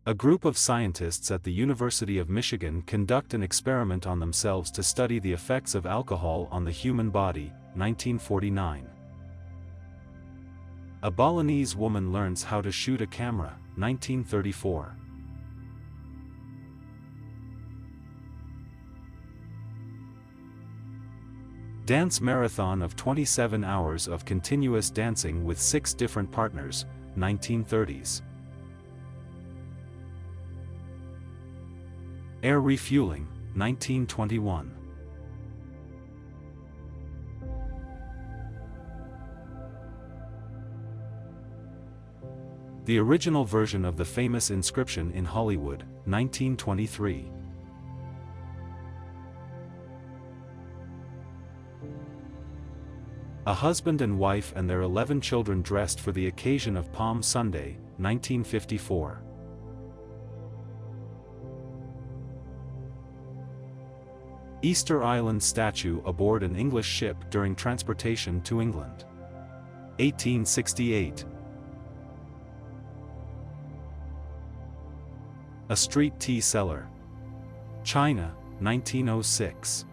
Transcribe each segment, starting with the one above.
A group of scientists at the University of Michigan conduct an experiment on themselves to study the effects of alcohol on the human body, 1949. A Balinese woman learns how to shoot a camera, 1934. Dance marathon of 27 hours of continuous dancing with 6 different partners, 1930s. Air refueling, 1921. The original version of the famous inscription in Hollywood, 1923. A husband and wife and their 11 children dressed for the occasion of Palm Sunday, 1954. Easter Island statue aboard an English ship during transportation to England. 1868. A street tea seller. China, 1906.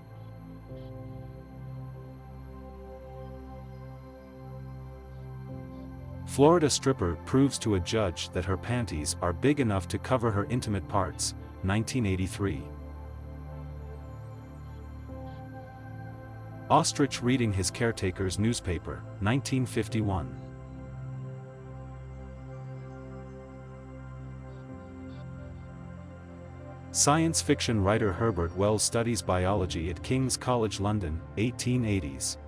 Florida stripper proves to a judge that her panties are big enough to cover her intimate parts, 1983. Ostrich reading his caretaker's newspaper, 1951. Science fiction writer Herbert Wells studies biology at King's College London, 1880s.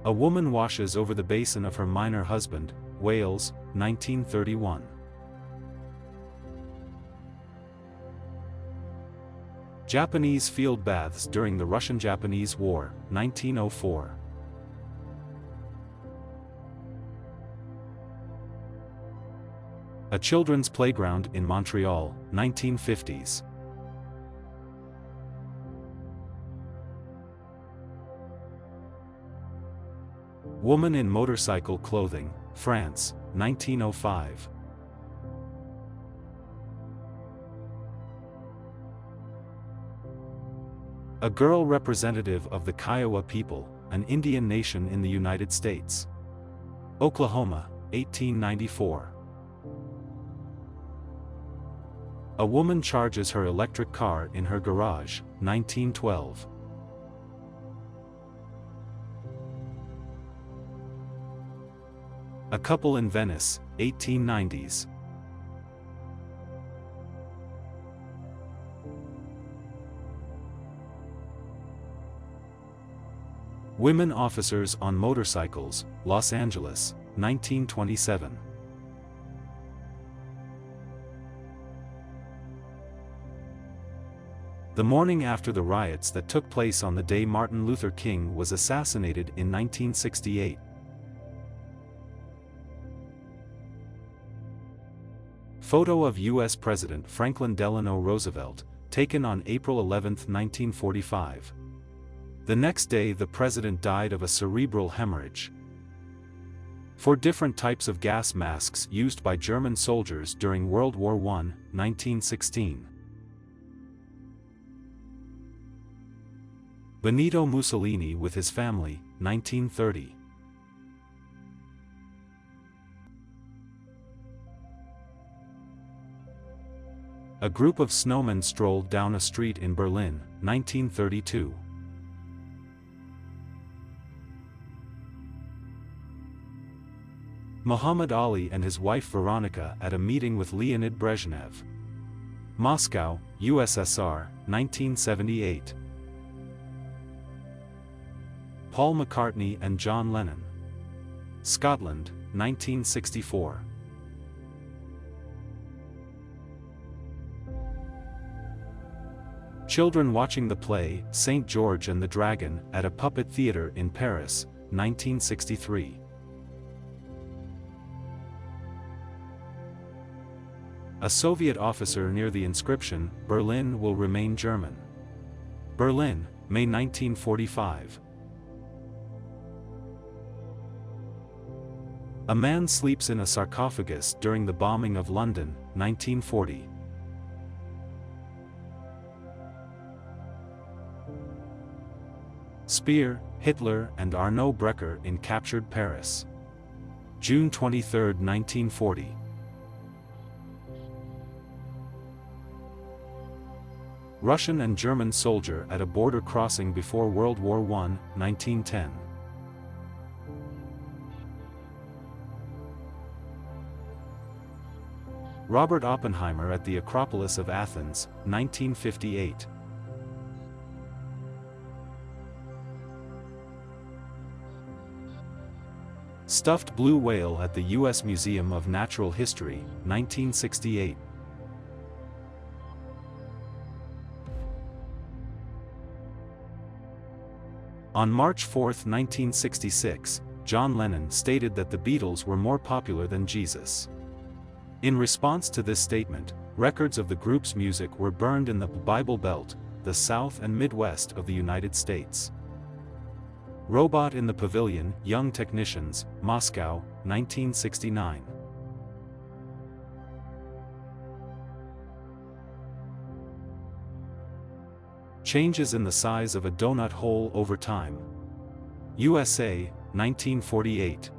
A woman washes over the basin of her minor husband, Wales, 1931. Japanese field baths during the Russian-Japanese War, 1904. A children's playground in Montreal, 1950s. Woman in motorcycle clothing, France, 1905. A girl representative of the Kiowa people, an Indian nation in the United States. Oklahoma, 1894. A woman charges her electric car in her garage, 1912. A couple in Venice, 1890s. Women officers on motorcycles, Los Angeles, 1927. The morning after the riots that took place on the day Martin Luther King was assassinated in 1968. Photo of U.S. President Franklin Delano Roosevelt, taken on April 11, 1945. The next day the president died of a cerebral hemorrhage. 4 different types of gas masks used by German soldiers during World War I, 1916. Benito Mussolini with his family, 1930. A group of snowmen strolled down a street in Berlin, 1932. Muhammad Ali and his wife Veronica at a meeting with Leonid Brezhnev. Moscow, USSR, 1978. Paul McCartney and John Lennon. Scotland, 1964. Children watching the play, St. George and the Dragon, at a puppet theater in Paris, 1963. A Soviet officer near the inscription, Berlin will remain German. Berlin, May 1945. A man sleeps in a sarcophagus during the bombing of London, 1940. Speer, Hitler and Arnaud Breker in captured Paris. June 23, 1940. Russian and German soldier at a border crossing before World War I, 1910. Robert Oppenheimer at the Acropolis of Athens, 1958. Stuffed blue whale at the U.S. Museum of Natural History, 1968. On March 4, 1966, John Lennon stated that the Beatles were more popular than Jesus. In response to this statement, records of the group's music were burned in the Bible Belt, the South and Midwest of the United States. Robot in the Pavilion, Young Technicians, Moscow, 1969. Changes in the size of a donut hole over time. USA, 1948.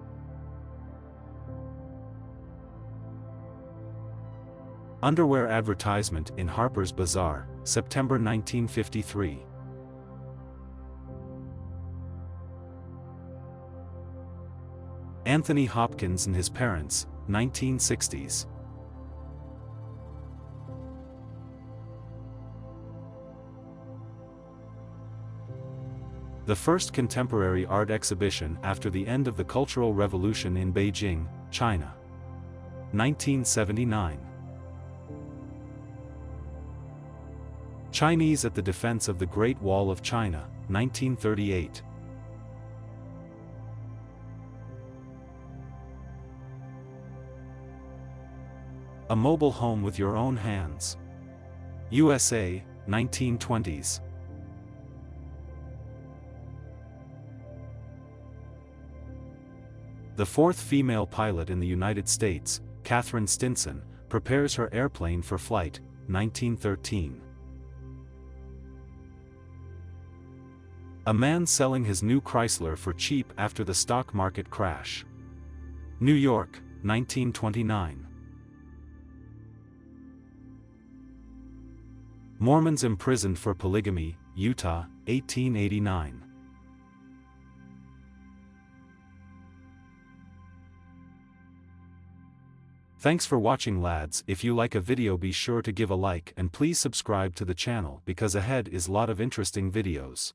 Underwear advertisement in Harper's Bazaar, September 1953. Anthony Hopkins and his parents, 1960s. The first contemporary art exhibition after the end of the Cultural Revolution in Beijing, China. 1979. Chinese at the defense of the Great Wall of China, 1938. A mobile home with your own hands. USA, 1920s. The fourth female pilot in the United States, Katherine Stinson, prepares her airplane for flight, 1913. A man selling his new Chrysler for cheap after the stock market crash. New York, 1929. Mormons imprisoned for polygamy, Utah, 1889. Thanks for watching, lads. If you like a video, be sure to give a like and please subscribe to the channel because ahead is lot of interesting videos.